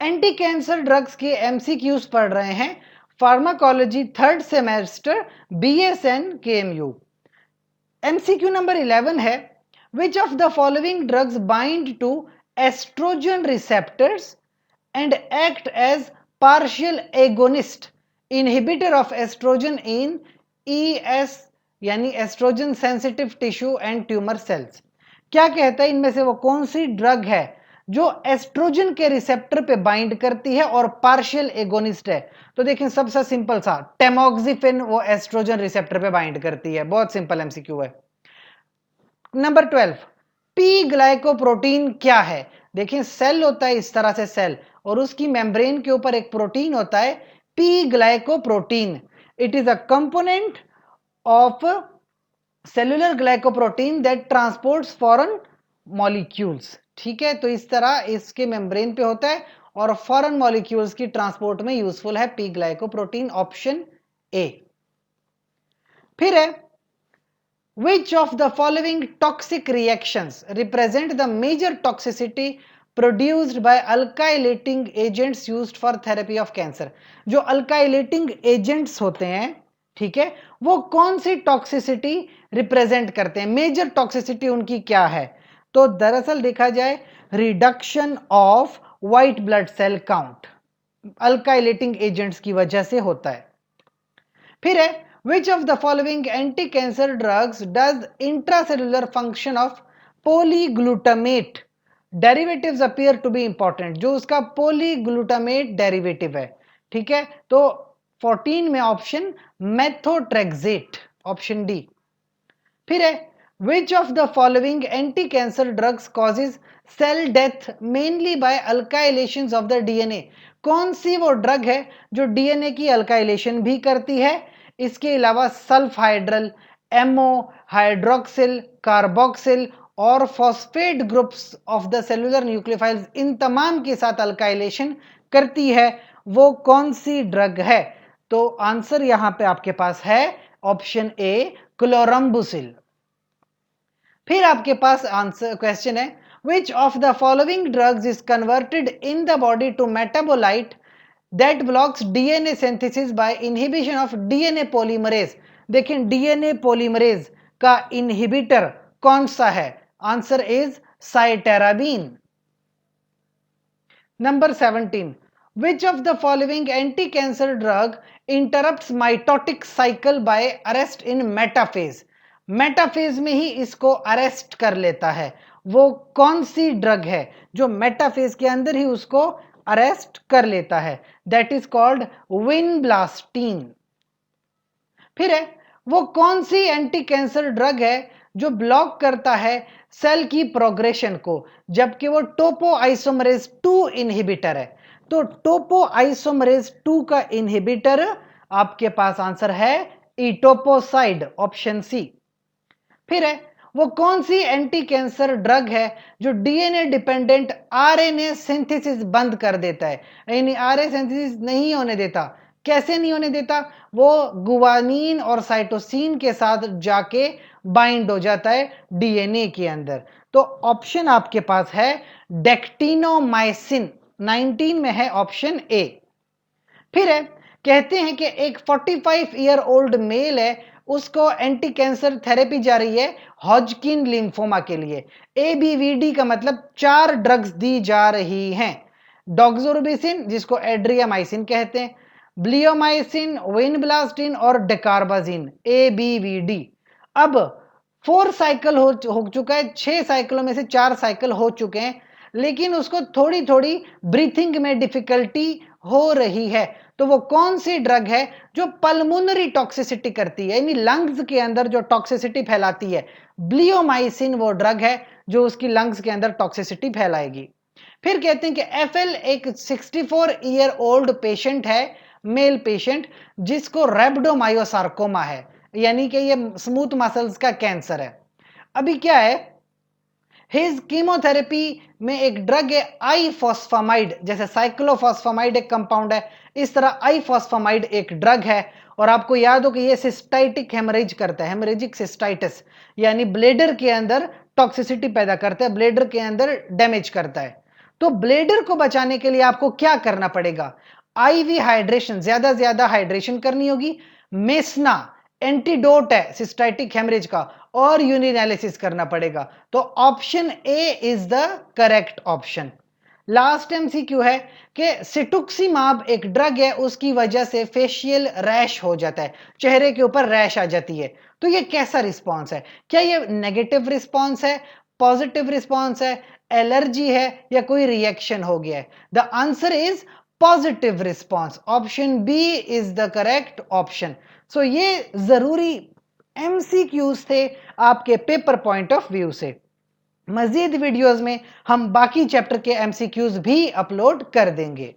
Anti cancer drugs के MCQs पढ़ रहे हैं, pharmacology third semester BSN KMU। MCQ number 11 है, which of the following drugs bind to estrogen receptors and act as partial agonist inhibitor of estrogen in ES यानी estrogen sensitive tissue and tumour cells. क्या कहता है इनमें से वो कौन सी drug है जो एस्ट्रोजन के रिसेप्टर पे बाइंड करती है और पार्शियल एगोनिस्ट है? तो देखिए सबसे सिंपल सा, टेमोक्सिफेन वो एस्ट्रोजन रिसेप्टर पे बाइंड करती है, बहुत सिंपल एमसीक्यू है। नंबर 12, पी ग्लाइकोप्रोटीन क्या है? देखिए सेल होता है इस तरह से सेल, और उसकी मेम्ब्रेन के ऊपर एक प्रोटीन होता है P glycoprotein. It is a component of cellular glycoprotein that transports foreign molecules. ठीक है, तो इस तरह इसके मेम्ब्रेन पे होता है और फॉरेन मॉलिक्यूल्स की ट्रांसपोर्ट में यूजफुल है पी ग्लाइकोप्रोटीन, ऑप्शन ए। फिर है, which of the following toxic reactions represent the major toxicity produced by alkylating agents used for therapy of cancer? जो alkylating agents होते हैं, ठीक है, वो कौन सी टॉक्सिसिटी रिप्रेजेंट करते हैं, मेजर टॉक्सिसिटी उनकी क्या है? तो दरअसल देखा जाए reduction of white blood cell count alkylating agents की वजह से होता है। फिर है, which of the following anti-cancer drugs does intracellular function of polyglutamate derivatives appear to be important? जो उसका polyglutamate derivative है, ठीक है, तो 14 में ऑप्शन मेथोट्रेक्सेट, ऑप्शन डी। फिर है, which of the following anti-cancer drugs causes cell death mainly by alkylations of the DNA? कौन सी वो ड्रग है जो डीएनए की अल्काइलेशन भी करती है? इसके अलावा sulfhydryl, MO, hydroxyl, carboxyl और phosphate groups of the cellular nucleophiles, इन तमाम के साथ अल्काइलेशन करती है, वो कौन सी ड्रग है? तो आंसर यहां पे आपके पास है ऑप्शन ए, क्लोरम्बुसिल। फिर आपके पास आंसर क्वेश्चन है, which of the following drugs is converted in the body to metabolite that blocks DNA synthesis by inhibition of DNA polymerase? देखिए डीएनए पॉलीमरेज का इनहिबिटर कौन सा है? Answer is cytarabine. Number 17, which of the following anti-cancer drug interrupts mitotic cycle by arrest in metaphase? Metaphase में ही इसको arrest कर लेता है, वो कौन सी ड्रग है जो मेटाफेज के अंदर ही उसको अरेस्ट कर लेता है? That is called vinblastine. फिर है, वो कौन सी एंटी कैंसर ड्रग है जो ब्लॉक करता है सेल की प्रोग्रेशन को, जबकि वो टोपो आइसोमरेज 2 इनहिबिटर है? तो टोपो आइसोमरेज 2 का इनहिबिटर आपके पास आंसर है इटोपोसाइड, ऑप्शन सी। फिर है, वो कौन सी एंटी कैंसर ड्रग है जो डीएनए डिपेंडेंट आरएनए सिंथेसिस बंद कर देता है, यानी आरएनए सिंथेसिस नहीं होने देता? कैसे नहीं होने देता? वो गुवानीन और साइटोसिन के साथ जाके बाइंड हो जाता है डीएनए के अंदर। तो ऑप्शन आपके पास है डेक्टिनोमाइसिन, 19 में है ऑप्शन ए। फिर है, कहते हैं कि एक 45 ईयर ओल्ड मेल है, उसको एंटी कैंसर थेरेपी जा रही है हॉजकिन लिम्फोमा के लिए। ABVD का मतलब 4 ड्रग्स दी जा रही हैं, डॉक्सोरुबिसिन जिसको एड्रियामाइसिन कहते हैं, ब्लियोमाइसिन, विनब्लास्टिन और डेकार्बाजिन, ABVD। अब 4 साइकिल हो चुका है, 6 साइकिलों में से 4 साइकिल हो चुके हैं, लेकिन उसको थोड़ी थोड़ी ब्रीथिंग में डिफिकल्टी हो रही है। तो वो कौन सी ड्रग है जो पल्मोनरी टॉक्सिसिटी करती है, यानी लंग्स के अंदर जो टॉक्सिसिटी फैलाती है? ब्लियोमाइसिन वो ड्रग है जो उसकी लंग्स के अंदर टॉक्सिसिटी फैलाएगी। फिर कहते हैं कि FL एक 64 ईयर ओल्ड पेशेंट है, मेल पेशेंट, जिसको रेब्डोमायोसार्कोमा है, यानी कि ये स्मूथ मसल्स का कैंसर है। अभी क्या है, हिज कीमोथेरेपी में एक ड्रग है आई फॉस्फामाइड, जैसे साइक्लोफॉस्फामाइड एक कंपाउंड है, इस तरह आई फॉस्फामाइड एक ड्रग है। और आपको याद हो कि ये सिस्टाइटिक हेमरेज करता है, हेमरेजिक सिस्टाइटिस, यानी ब्लेडर के अंदर टॉक्सिसिटी पैदा करता है, ब्लेडर के अंदर डैमेज करता है। तो ब्लेडर को बचाने के लिए आपको क्या करना पड़ेगा? आईवी हाइड्रेशन, ज्यादा हाइड्रेशन करनी होगी। मेसना एंटीडोट है सिस्टाइटिक हेमरेज का, और यूरिनालिसिस करना पड़ेगा। तो option A is the correct option. Last MCQ है कि सिटुक्सिमाब एक ड्रग है, उसकी वजह से फेशियल रैश हो जाता है, चेहरे के ऊपर रैश आ जाती है। तो ये कैसा रिस्पॉन्स है? क्या ये नेगेटिव रिस्पॉन्स है, पॉजिटिव रिस्पॉन्स है, एलर्जी है, या कोई रिएक्शन हो गया है? The answer is positive response. Option B is the correct option. So ये जरूरी एमसीक्यूज थे आपके पेपर पॉइंट ऑफ व्यू से। मजीद वीडियोस में हम बाकी चैप्टर के एमसीक्यूज भी अपलोड कर देंगे।